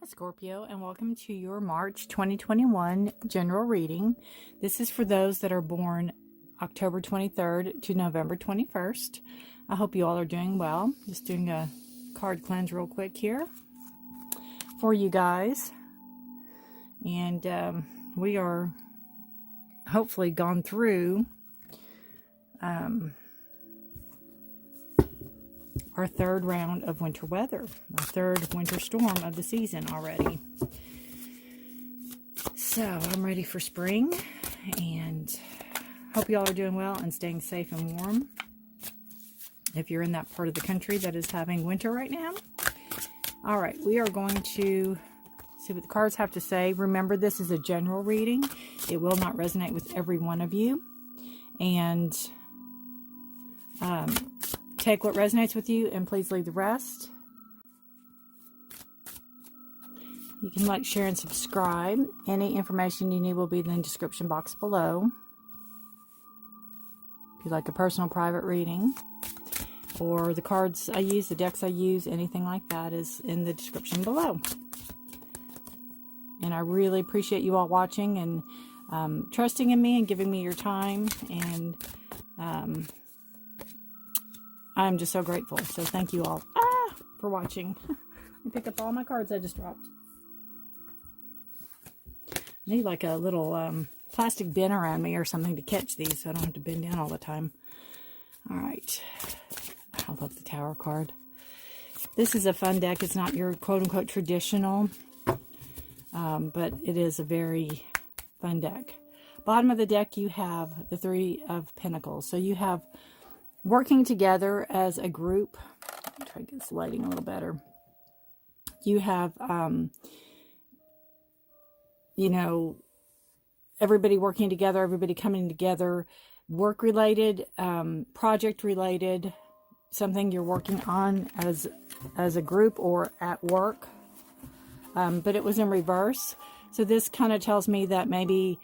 Scorpio, and welcome to your March 2021 general reading. This is for those that are born October 23rd to November 21st. I hope you all are doing well. Just doing a card cleanse real quick here for you guys. And we are hopefully gone through our third round of winter weather, our third winter storm of the season already. So I'm ready for spring, and hope you all are doing well and staying safe and warm. If you're in that part of the country that is having winter right now. All right, we are going to see what the cards have to say. Remember, this is a general reading. It will not resonate with every one of you. And take what resonates with you and please leave the rest. You can like, share, and subscribe. Any information you need will be in the description box below. If you'd like a personal private reading, or the cards I use, the decks I use, anything like that is in the description below. And I really appreciate you all watching and trusting in me and giving me your time. And I'm just so grateful. So thank you all for watching. Let me pick up all my cards I just dropped. I need like a little plastic bin around me or something to catch these so I don't have to bend down all the time. All right. I love the Tower card. This is a fun deck. It's not your quote-unquote traditional, but it is a very fun deck. Bottom of the deck, you have the Three of Pentacles. So you have working together as a group. I'll try to get this lighting a little better. You have, you know, everybody working together, everybody coming together, work-related, project-related, something you're working on as a group or at work. But it was in reverse. So this kind of tells me that maybe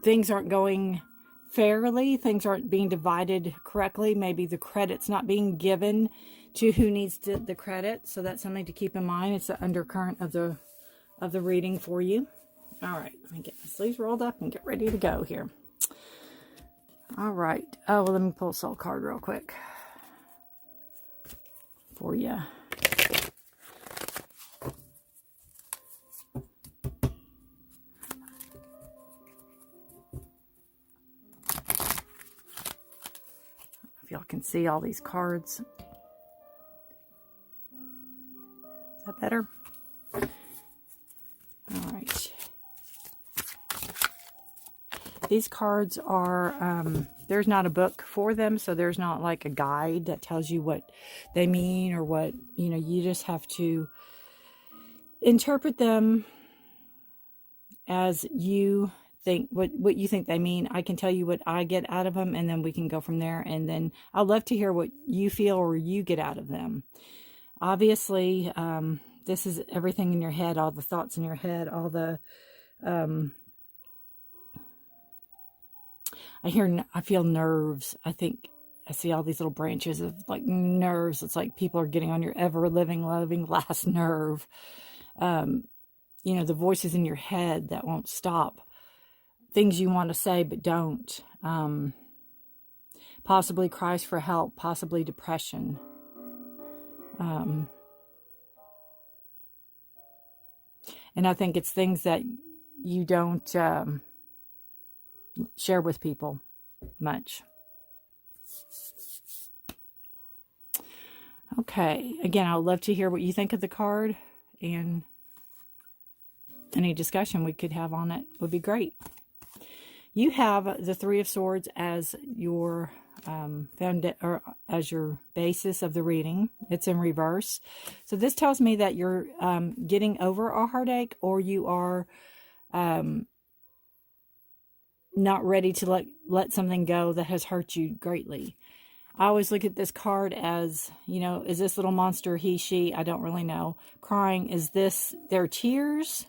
things aren't going fairly, things aren't being divided correctly, maybe the credit's not being given to who needs the credit. So that's something to keep in mind. It's the undercurrent of the reading for you. All right, let me get my sleeves rolled up and get ready to go here. All right. Oh, well, let me pull a soul card real quick for you. If y'all can see all these cards. Is that better? All right. These cards are, there's not a book for them, so there's not like a guide that tells you what they mean or what, you know, you just have to interpret them as you think, what you think they mean. I can tell you what I get out of them, and then we can go from there. And then I'd love to hear what you feel or you get out of them. Obviously, this is everything in your head, all the thoughts in your head, all the, I feel nerves. I think I see all these little branches of like nerves. It's like people are getting on your ever living, loving last nerve. You know, the voices in your head that won't stop. Things you want to say but don't. Possibly cries for help. Possibly depression. And I think it's things that you don't share with people much. Okay. Again, I would love to hear what you think of the card, and any discussion we could have on it would be great. You have the Three of Swords as your as your basis of the reading. It's in reverse. So this tells me that you're getting over a heartache, or you are not ready to let something go that has hurt you greatly. I always look at this card as, you know, is this little monster, he, she, I don't really know, crying? Is this their tears?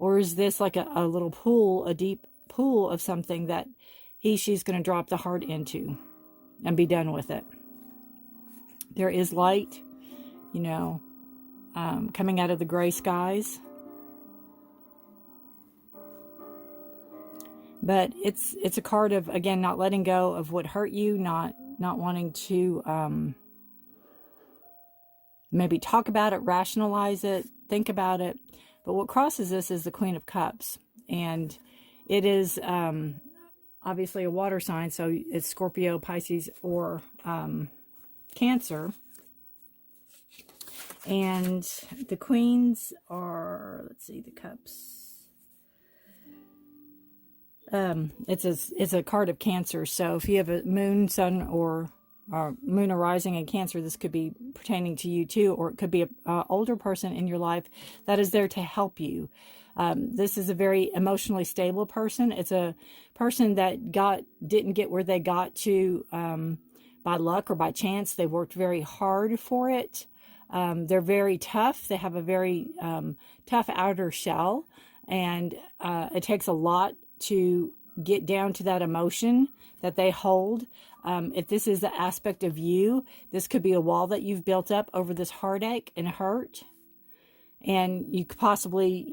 Or is this like a little pool, a deep pool of something that he, she's going to drop the heart into and be done with it? There is light, you know. coming out of the gray skies. But it's a card of, again, not letting go of what hurt you, not wanting to maybe talk about it, rationalize it, think about it. But what crosses this is the Queen of Cups. And it is obviously a water sign, so it's Scorpio, Pisces, or Cancer. And the queens are, let's see, the cups. It's a card of Cancer. So if you have a moon, sun, or moon arising in Cancer, this could be pertaining to you too, or it could be an older person in your life that is there to help you. This is a very emotionally stable person. It's a person that didn't get where they got to by luck or by chance. They worked very hard for it. They're very tough. They have a very tough outer shell, and it takes a lot to get down to that emotion that they hold. If this is the aspect of you, this could be a wall that you've built up over this heartache and hurt. And you could possibly,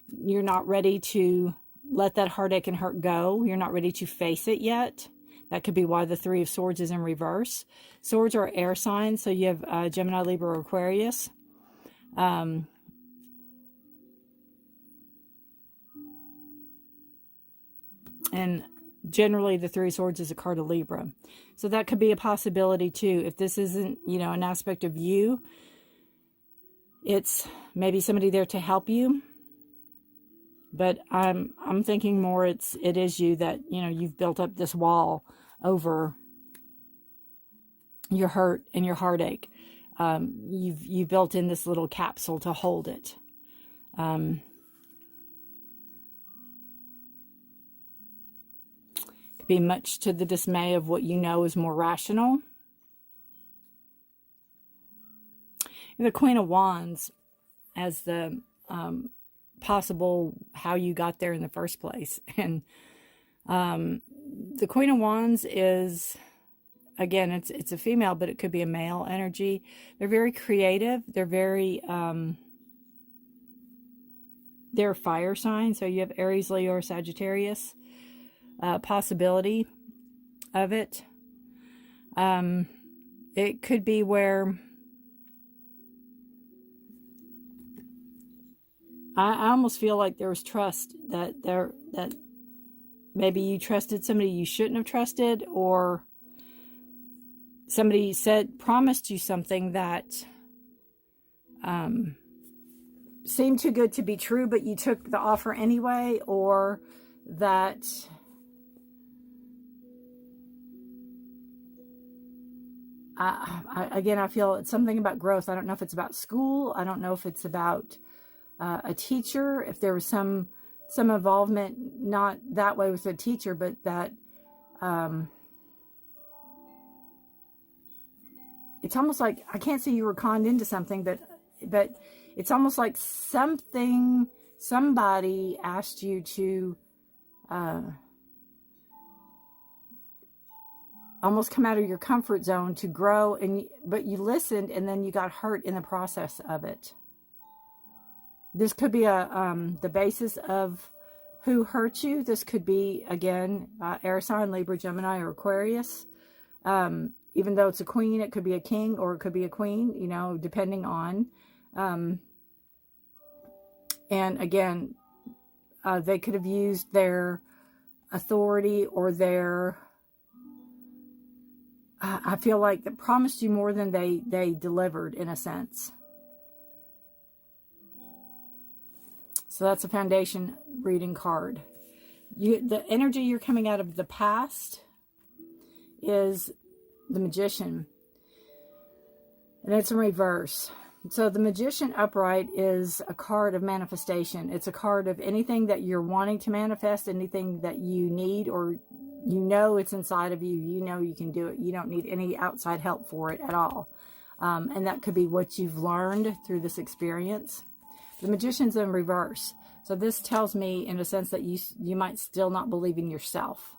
you're not ready to let that heartache and hurt go. You're not ready to face it yet. That could be why the Three of Swords is in reverse. Swords are air signs, so you have Gemini, Libra, or Aquarius. And generally, the Three of Swords is a card of Libra. So that could be a possibility too. If this isn't, an aspect of you, it's maybe somebody there to help you. But I'm thinking more it is you that, you've built up this wall over your hurt and your heartache. You've built in this little capsule to hold it. Could be much to the dismay of what you know is more rational. The Queen of Wands as the possible how you got there in the first place. And the Queen of Wands is, again, it's a female, but it could be a male energy. They're very creative. They're very, they're fire signs. So you have Aries, Leo, or Sagittarius. Possibility of it. It could be where I almost feel like there was trust that maybe you trusted somebody you shouldn't have trusted, or somebody promised you something that seemed too good to be true, but you took the offer anyway, or that again, I feel it's something about growth. I don't know if it's about school. I don't know if it's about a teacher, if there was some involvement, not that way with a teacher, but that it's almost like, I can't say you were conned into something, but it's almost like somebody asked you to almost come out of your comfort zone to grow, but you listened, and then you got hurt in the process of it. This could be the basis of who hurt you. This could be, again, air sign, Libra, Gemini, or Aquarius. Even though it's a queen, it could be a king, or it could be a queen, depending on. And again, they could have used their authority or their, I feel like they promised you more than they delivered, in a sense. So that's a foundation reading card. The energy you're coming out of the past is the Magician. And it's in reverse. So the Magician upright is a card of manifestation. It's a card of anything that you're wanting to manifest, anything that you need, or it's inside of you. You can do it. You don't need any outside help for it at all. And that could be what you've learned through this experience. The Magician's in reverse. So this tells me, in a sense, that you might still not believe in yourself.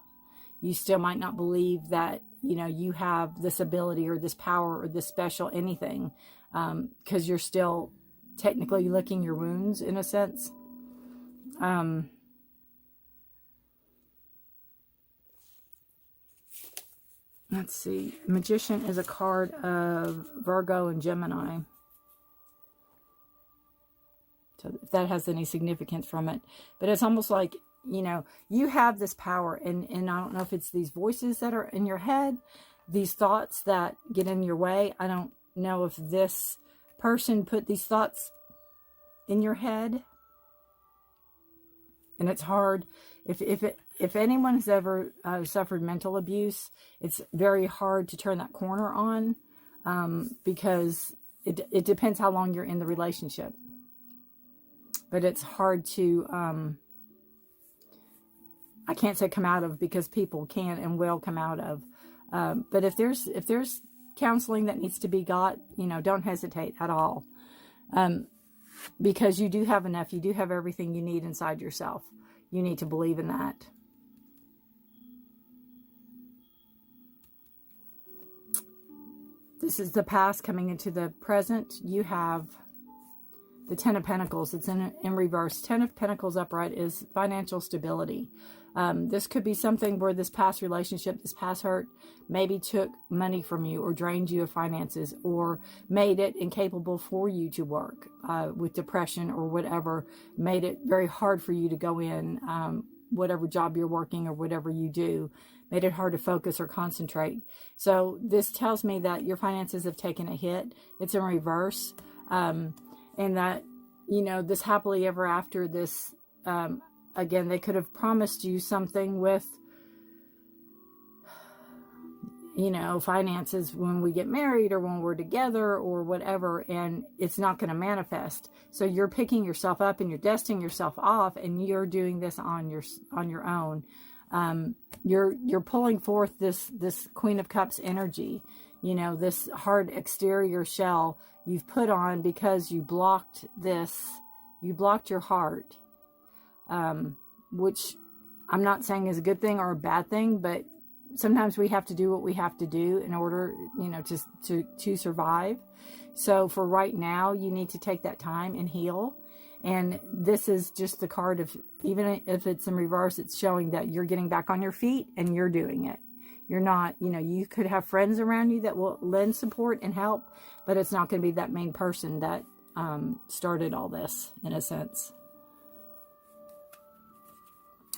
You still might not believe that, you have this ability or this power or this special anything. because you're still technically licking your wounds in a sense. Let's see. Magician is a card of Virgo and Gemini. So if that has any significance from it. But it's almost like, you know, you have this power. And I don't know if it's these voices that are in your head, these thoughts that get in your way. I don't know if this person put these thoughts in your head. And it's hard. If anyone has ever suffered mental abuse, it's very hard to turn that corner on, because it depends how long you're in the relationship. But it's hard to, I can't say come out of, because people can and will come out of. But if there's counseling that needs to be got, you know, don't hesitate at all. Because you do have enough. You do have everything you need inside yourself. You need to believe in that. This is the past coming into the present. You have the Ten of Pentacles. It's in reverse. Ten of Pentacles upright is financial stability. This could be something where this past relationship, this past hurt, maybe took money from you or drained you of finances or made it incapable for you to work with depression or whatever, made it very hard for you to go in, whatever job you're working or whatever you do, made it hard to focus or concentrate. So this tells me that your finances have taken a hit. It's in reverse. And that, you know, this happily ever after, this, again, they could have promised you something with, you know, finances when we get married or when we're together or whatever, and it's not going to manifest. So you're picking yourself up and you're dusting yourself off, and you're doing this on your own. You're pulling forth this Queen of Cups energy, you know, this hard exterior shell you've put on because you blocked your heart. Which I'm not saying is a good thing or a bad thing, but sometimes we have to do what we have to do in order, you know, to survive. So for right now, you need to take that time and heal. And this is just the card of, even if it's in reverse, it's showing that you're getting back on your feet and you're doing it. You're not, you know, you could have friends around you that will lend support and help, but it's not going to be that main person that started all this, in a sense.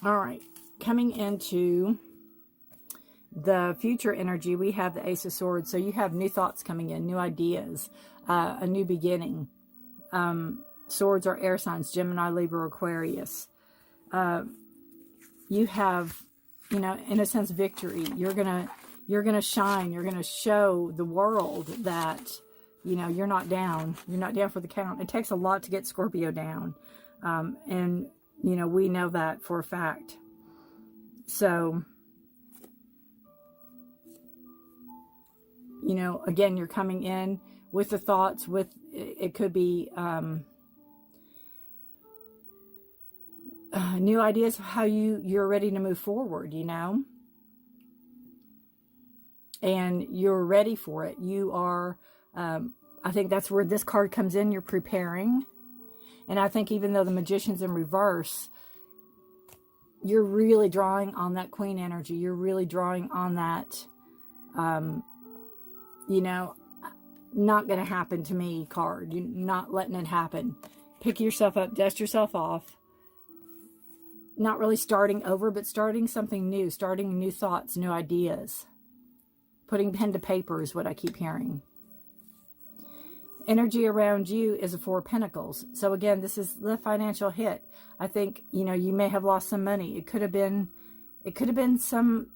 All right, coming into the future energy, we have the Ace of Swords. So you have new thoughts coming in, new ideas, a new beginning. Swords are air signs, Gemini, Libra, Aquarius. You have, you know, in a sense, victory. You're gonna shine. You're gonna show the world that, you know, you're not down. You're not down for the count. It takes a lot to get Scorpio down, and you know, we know that for a fact. So, you know, again, you're coming in with the thoughts, with, it could be new ideas of how you're ready to move forward, you know. And you're ready for it. You are, I think that's where this card comes in. You're preparing. And I think even though the Magician's in reverse, you're really drawing on that Queen energy. You're really drawing on that, you know, not going to happen to me card. You're not letting it happen. Pick yourself up, dust yourself off. Not really starting over, but starting something new. Starting new thoughts, new ideas. Putting pen to paper is what I keep hearing. Energy around you is a Four of Pentacles. So again, this is the financial hit. I think, you know, you may have lost some money. It could have been some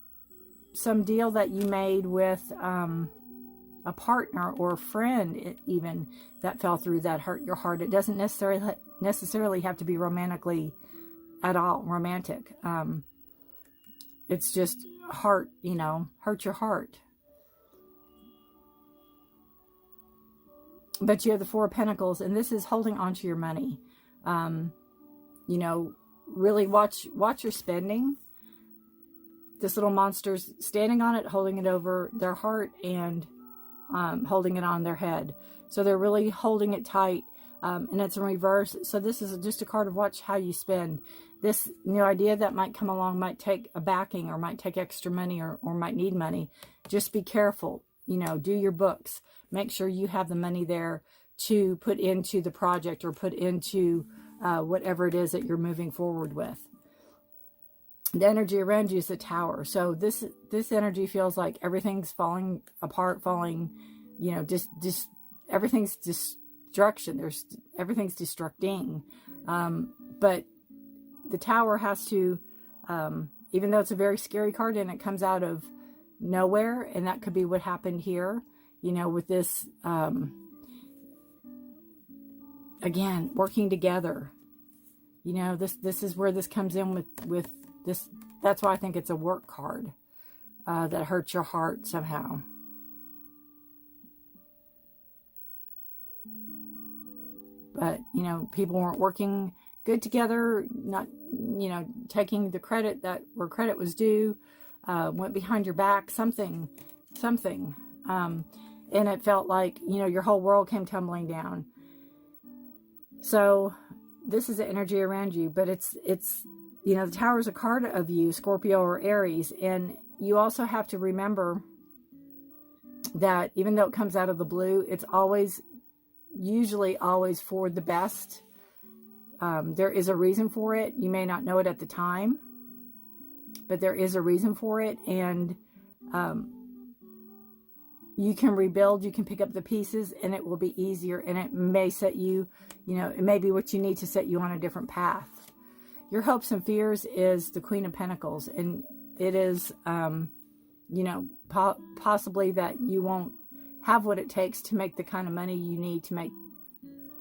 deal that you made with a partner or a friend even that fell through, that hurt your heart. It doesn't necessarily have to be romantically at all romantic. It's just heart, you know, hurt your heart. But you have the Four of Pentacles, and this is holding on to your money. You know, really watch your spending. This little monster's standing on it, holding it over their heart, and holding it on their head. So they're really holding it tight. And it's in reverse. So this is just a card of watch how you spend. This new idea that might come along might take a backing, or might take extra money, or might need money. Just be careful. You know, do your books. Make sure you have the money there to put into the project, or put into whatever it is that you're moving forward with. The energy around you is the Tower. So this energy feels like everything's falling apart, falling, you know, just everything's destruction. Everything's destructing. But the Tower has to, even though it's a very scary card and it comes out of nowhere, and that could be what happened here, you know, with this, again, working together. You know, this is where this comes in with this. That's why I think it's a work card that hurts your heart somehow. But, you know, people weren't working good together, not, you know, taking the credit where credit was due, went behind your back, something. And it felt like, you know, your whole world came tumbling down. So this is the energy around you, but it's, you know, the Tower is a card of you, Scorpio or Aries. And you also have to remember that even though it comes out of the blue, it's usually always for the best. There is a reason for it. You may not know it at the time, but there is a reason for it. And you can rebuild, you can pick up the pieces, and it will be easier. And it may set you, you know, it may be what you need to set you on a different path. Your hopes and fears is the Queen of Pentacles. And it is, you know, possibly that you won't have what it takes to make the kind of money you need to make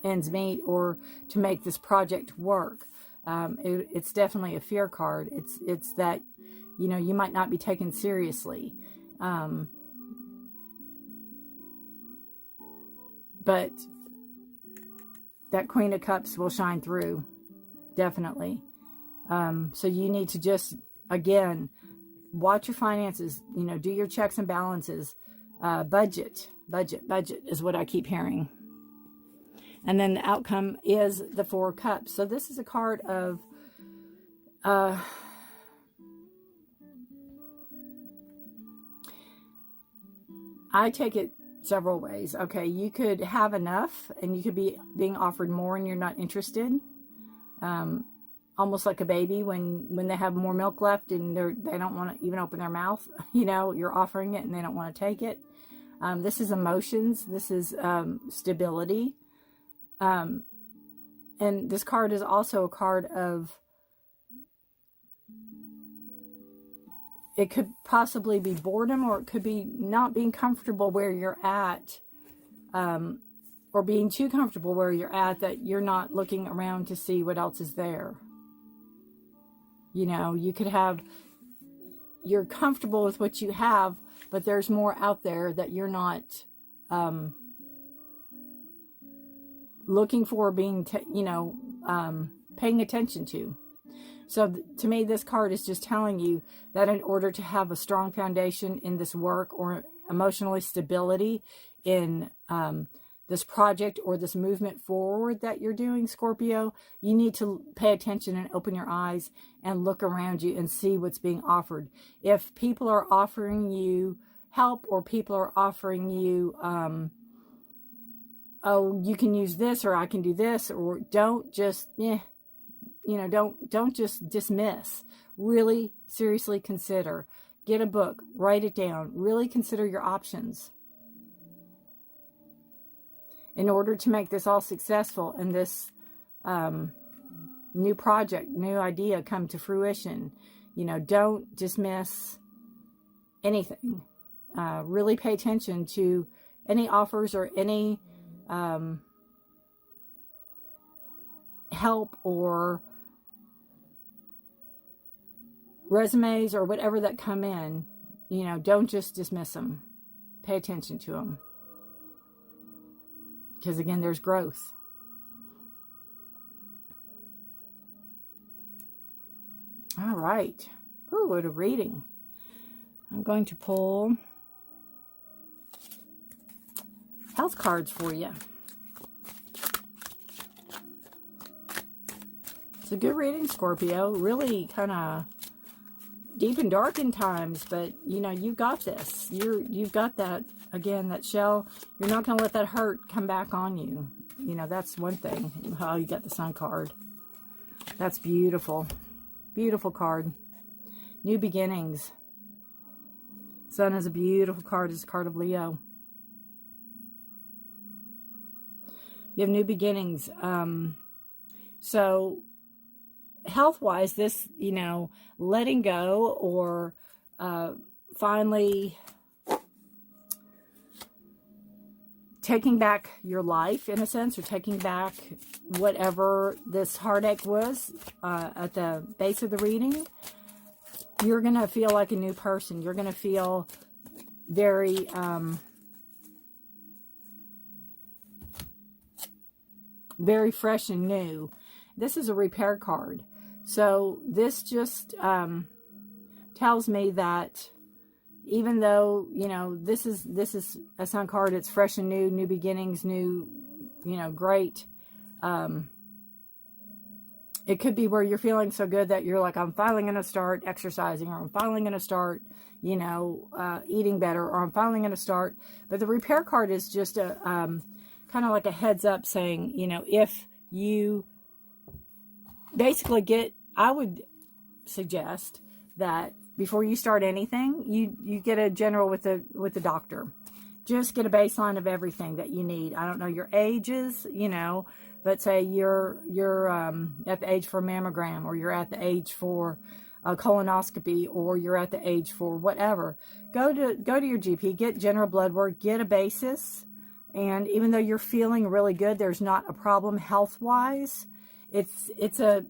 ends meet, or to make this project work. It's definitely a fear card. It's that, you know, you might not be taken seriously. But that Queen of Cups will shine through, definitely. So you need to just, again, watch your finances, you know, do your checks and balances, budget is what I keep hearing. And then the outcome is the Four of Cups. So this is a card of, I take it several ways. Okay, you could have enough, and you could be being offered more and you're not interested. Almost like a baby when they have more milk left and they don't want to even open their mouth. You know, you're offering it and they don't want to take it. This is emotions. This is stability. And this card is also a card of, it could possibly be boredom, or it could be not being comfortable where you're at, or being too comfortable where you're at, that you're not looking around to see what else is there. You know, you could have, you're comfortable with what you have, but there's more out there that you're not looking for, being, paying attention to. So to me, this card is just telling you that in order to have a strong foundation in this work, or emotionally stability in this project or this movement forward that you're doing, Scorpio, you need to pay attention and open your eyes and look around you and see what's being offered. If people are offering you help, or people are offering you, oh, you can use this, or I can do this, or don't just, don't just dismiss. Really seriously consider. Get a book, write it down, really consider your options. In order to make this all successful, and this new project, new idea come to fruition, don't dismiss anything. Really pay attention to any offers or any help or resumes or whatever that come in. Don't just dismiss them. Pay attention to them. Because again, there's growth. All right. Ooh, what a reading. I'm going to pull health cards for you. It's a good reading, Scorpio. Really kind of deep and dark in times, but you know, you've got this. You've got that, again, that shell. You're not going to let that hurt come back on you. You know, that's one thing. Oh, you got the Sun card. That's beautiful. Beautiful card. New beginnings. Sun is a beautiful card. It's a card of Leo. You have new beginnings. So health-wise, this, you know, letting go or finally taking back your life, in a sense, or taking back whatever this heartache was at the base of the reading, you're going to feel like a new person. You're going to feel very very fresh and new. This is a repair card. So this just tells me that even though, you know, this is a Sun card, it's fresh and new, new beginnings, new, you know, great. It could be where you're feeling so good that you're like, I'm finally going to start exercising, or I'm finally going to start, you know, eating better, or I'm finally going to start. But the repair card is just a kind of like a heads up saying, you know, if you basically I would suggest that before you start anything, you get a general with the doctor. Just get a baseline of everything that you need. I don't know your ages, you know, but say you're at the age for a mammogram, or you're at the age for a colonoscopy, or you're at the age for whatever. Go to your GP, get general blood work, get a basis. And even though you're feeling really good, there's not a problem health-wise. It's a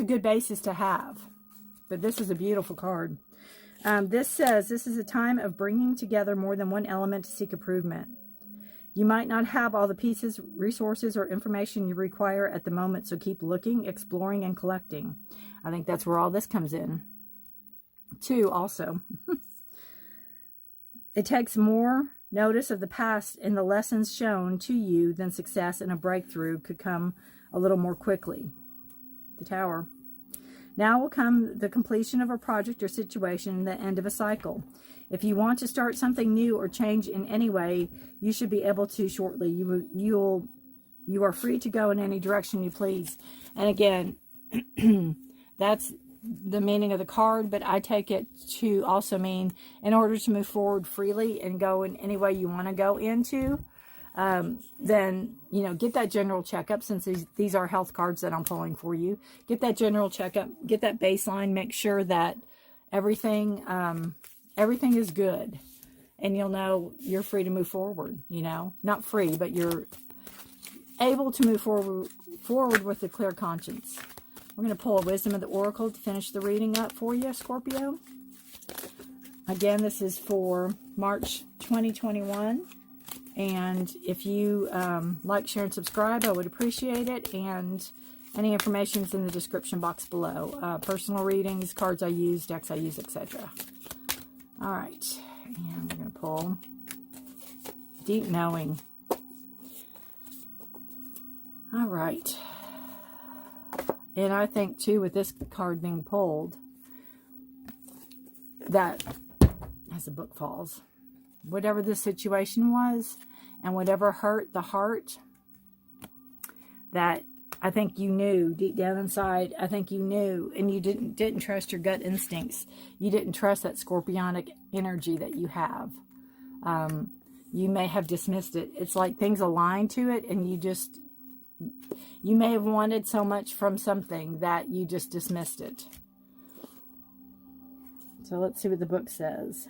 good basis to have. But this is a beautiful card. This says, this is a time of bringing together more than one element to seek improvement. You might not have all the pieces, resources, or information you require at the moment, so keep looking, exploring, and collecting. I think that's where all this comes in, too, also. It takes more notice of the past and the lessons shown to you than success and a breakthrough could come a little more quickly. The Tower. Now will come the completion of a project or situation and the end of a cycle. If you want to start something new or change in any way, you should be able to shortly. You are free to go in any direction you please. And again, that's the meaning of the card, but I take it to also mean in order to move forward freely and go in any way you want to go into, then, you know, get that general checkup, since these are health cards that I'm pulling for you. Get that general checkup, get that baseline, make sure that everything is good, and you'll know you're free to move forward, you know, not free, but you're able to move forward with a clear conscience. We're going to pull a Wisdom of the Oracle to finish the reading up for you, Scorpio. Again, this is for March 2021. And if you like, share, and subscribe, I would appreciate it. And any information is in the description box below. Personal readings, cards I use, decks I use, etc. All right. And we're going to pull Deep Knowing. All right. And I think, too, with this card being pulled, that as the book falls, whatever the situation was and whatever hurt the heart, that I think you knew deep down inside, I think you knew, and you didn't trust your gut instincts. You didn't trust that scorpionic energy that you have. You may have dismissed it. It's like things aligned to it, and you may have wanted so much from something that you just dismissed it. So let's see what the book says.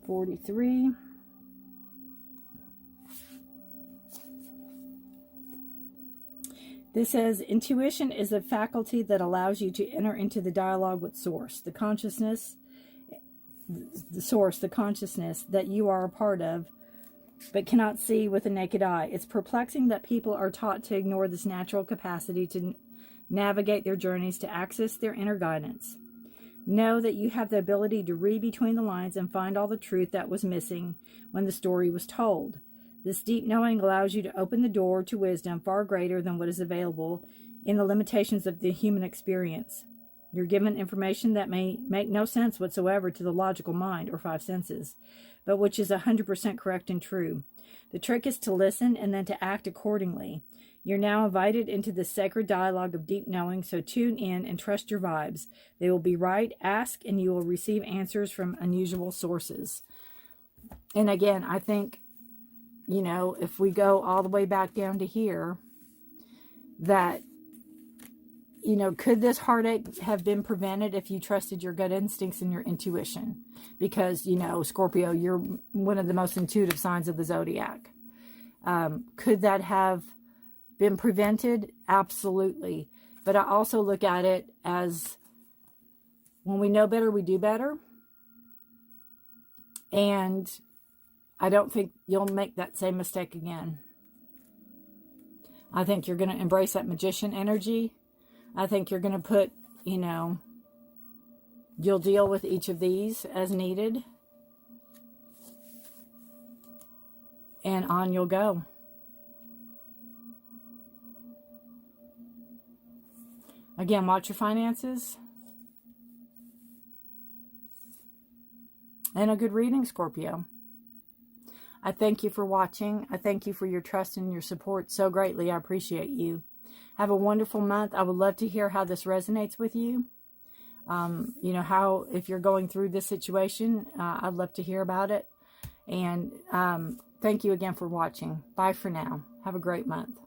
43. This says, intuition is a faculty that allows you to enter into the dialogue with Source, the consciousness, the Source, the consciousness that you are a part of, but cannot see with the naked eye. It's perplexing that people are taught to ignore this natural capacity to navigate their journeys, to access their inner guidance. Know that you have the ability to read between the lines and find all the truth that was missing when the story was told. This deep knowing allows you to open the door to wisdom far greater than what is available in the limitations of the human experience. You're given information that may make no sense whatsoever to the logical mind or five senses, but which is 100% correct and true. The trick is to listen and then to act accordingly. You're now invited into the sacred dialogue of deep knowing, so tune in and trust your vibes. They will be right. Ask and you will receive answers from unusual sources. And again, I think, you know, if we go all the way back down to here, that, you know, could this heartache have been prevented if you trusted your gut instincts and your intuition? Because, you know, Scorpio, you're one of the most intuitive signs of the zodiac. Could that have been prevented? Absolutely. But I also look at it as, when we know better, we do better. And I don't think you'll make that same mistake again. I think you're going to embrace that magician energy. I think you're going to put, you know, you'll deal with each of these as needed. And on you'll go. Again, watch your finances. And a good reading, Scorpio. I thank you for watching. I thank you for your trust and your support so greatly. I appreciate you. Have a wonderful month. I would love to hear how this resonates with you. You know, how, if you're going through this situation, I'd love to hear about it. And thank you again for watching. Bye for now. Have a great month.